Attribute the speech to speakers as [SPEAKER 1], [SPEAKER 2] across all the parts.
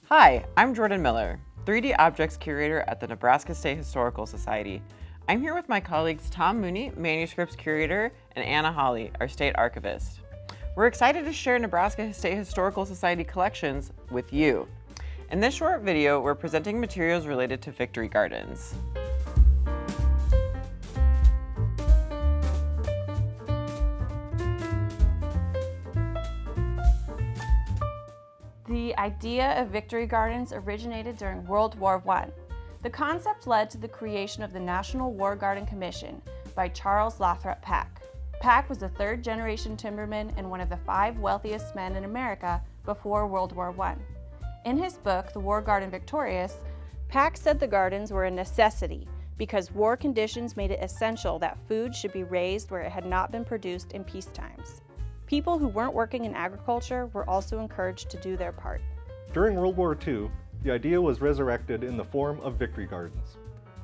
[SPEAKER 1] Hi, I'm Jordan Miller, 3D Objects Curator at the Nebraska State Historical Society. I'm here with my colleagues Tom Mooney, Manuscripts Curator, and Anna Hawley, our State Archivist. We're excited to share Nebraska State Historical Society collections with you. In this short video, we're presenting materials related to victory gardens.
[SPEAKER 2] The idea of victory gardens originated during World War I. The concept led to the creation of the National War Garden Commission by Charles Lathrop Pack. Pack was a third-generation timberman and one of the 5 wealthiest men in America before World War I. In his book, The War Garden Victorious, Pack said the gardens were a necessity because war conditions made it essential that food should be raised where it had not been produced in peace times. People who weren't working in agriculture were also encouraged to do their part.
[SPEAKER 3] During World War II, the idea was resurrected in the form of victory gardens.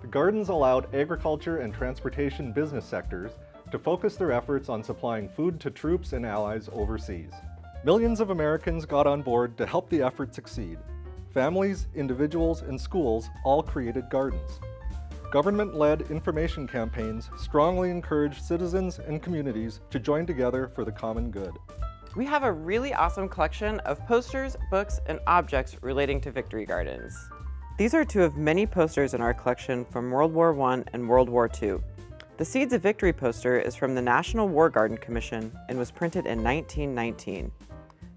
[SPEAKER 3] The gardens allowed agriculture and transportation business sectors to focus their efforts on supplying food to troops and allies overseas. Millions of Americans got on board to help the effort succeed. Families, individuals, and schools all created gardens. Government-led information campaigns strongly encouraged citizens and communities to join together for the common good.
[SPEAKER 1] We have a really awesome collection of posters, books, and objects relating to victory gardens. These are 2 of many posters in our collection from World War I and World War II. The Seeds of Victory poster is from the National War Garden Commission and was printed in 1919.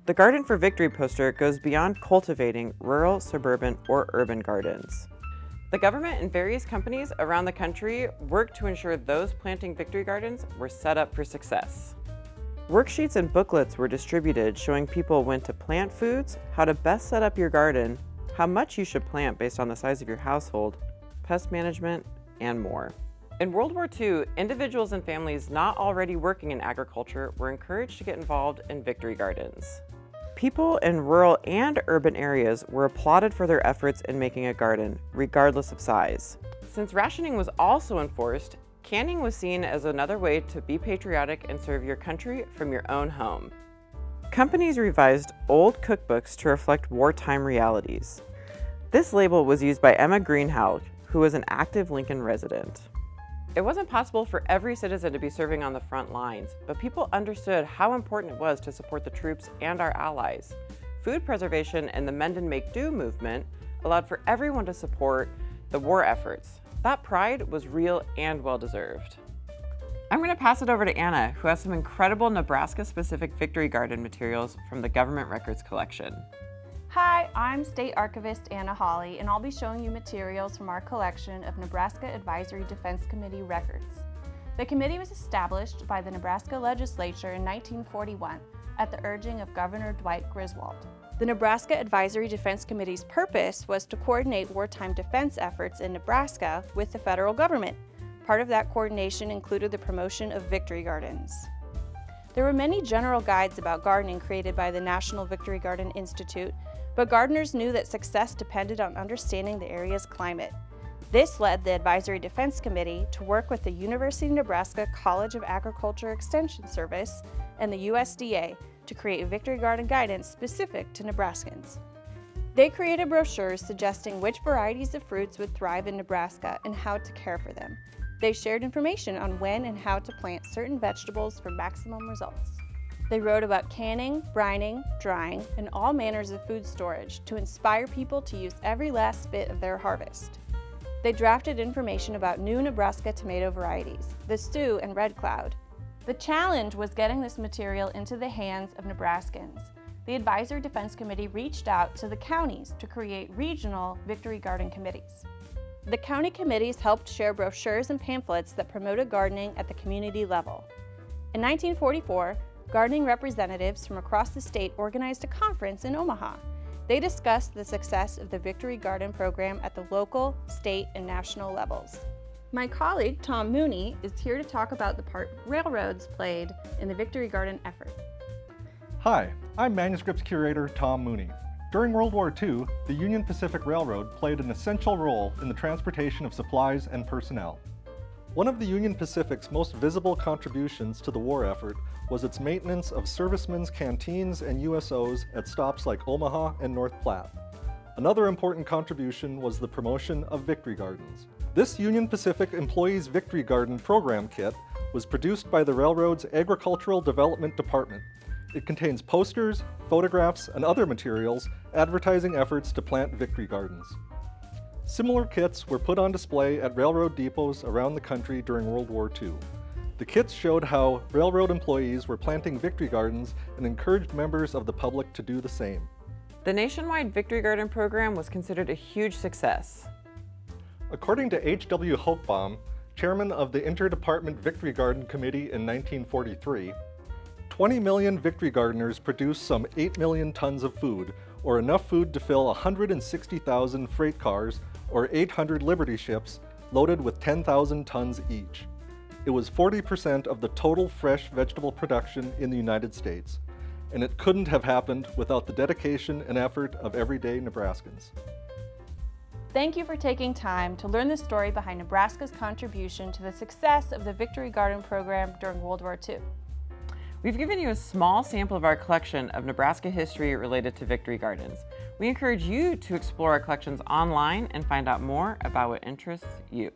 [SPEAKER 1] The Garden for Victory poster goes beyond cultivating rural, suburban, or urban gardens. The government and various companies around the country work to ensure those planting victory gardens were set up for success. Worksheets and booklets were distributed showing people when to plant foods, how to best set up your garden, how much you should plant based on the size of your household, pest management, and more. In World War II, individuals and families not already working in agriculture were encouraged to get involved in victory gardens. People in rural and urban areas were applauded for their efforts in making a garden, regardless of size. Since rationing was also enforced, canning was seen as another way to be patriotic and serve your country from your own home. Companies revised old cookbooks to reflect wartime realities. This label was used by Emma Greenhow, who was an active Lincoln resident. It wasn't possible for every citizen to be serving on the front lines, but people understood how important it was to support the troops and our allies. Food preservation and the Mend and Make Do movement allowed for everyone to support the war efforts. That pride was real and well-deserved. I'm going to pass it over to Anna, who has some incredible Nebraska-specific victory garden materials from the Government Records Collection.
[SPEAKER 2] Hi, I'm State Archivist Anna Hawley, and I'll be showing you materials from our collection of Nebraska Advisory Defense Committee records. The committee was established by the Nebraska legislature in 1941 at the urging of Governor Dwight Griswold. The Nebraska Advisory Defense Committee's purpose was to coordinate wartime defense efforts in Nebraska with the federal government. Part of that coordination included the promotion of victory gardens. There were many general guides about gardening created by the National Victory Garden Institute, but gardeners knew that success depended on understanding the area's climate. This led the Advisory Defense Committee to work with the University of Nebraska College of Agriculture Extension Service and the USDA to create victory garden guidance specific to Nebraskans. They created brochures suggesting which varieties of fruits would thrive in Nebraska and how to care for them. They shared information on when and how to plant certain vegetables for maximum results. They wrote about canning, brining, drying, and all manners of food storage to inspire people to use every last bit of their harvest. They drafted information about new Nebraska tomato varieties, the Sioux and Red Cloud. The challenge was getting this material into the hands of Nebraskans. The Advisory Defense Committee reached out to the counties to create regional victory garden committees. The county committees helped share brochures and pamphlets that promoted gardening at the community level. In 1944, gardening representatives from across the state organized a conference in Omaha. They discussed the success of the Victory Garden program at the local, state, and national levels. My colleague, Tom Mooney, is here to talk about the part railroads played in the Victory Garden effort.
[SPEAKER 3] Hi, I'm Manuscripts Curator Tom Mooney. During World War II, the Union Pacific Railroad played an essential role in the transportation of supplies and personnel. One of the Union Pacific's most visible contributions to the war effort was its maintenance of servicemen's canteens and USOs at stops like Omaha and North Platte. Another important contribution was the promotion of victory gardens. This Union Pacific Employees Victory Garden program kit was produced by the railroad's Agricultural Development Department. It contains posters, photographs, and other materials advertising efforts to plant victory gardens. Similar kits were put on display at railroad depots around the country during World War II. The kits showed how railroad employees were planting victory gardens and encouraged members of the public to do the same.
[SPEAKER 1] The nationwide Victory Garden program was considered a huge success.
[SPEAKER 3] According to H.W. Hochbaum, chairman of the Interdepartment Victory Garden Committee in 1943, 20 million victory gardeners produced some 8 million tons of food, or enough food to fill 160,000 freight cars or 800 Liberty ships loaded with 10,000 tons each. It was 40% of the total fresh vegetable production in the United States, and it couldn't have happened without the dedication and effort of everyday Nebraskans.
[SPEAKER 2] Thank you for taking time to learn the story behind Nebraska's contribution to the success of the Victory Garden program during World War II.
[SPEAKER 1] We've given you a small sample of our collection of Nebraska history related to victory gardens. We encourage you to explore our collections online and find out more about what interests you.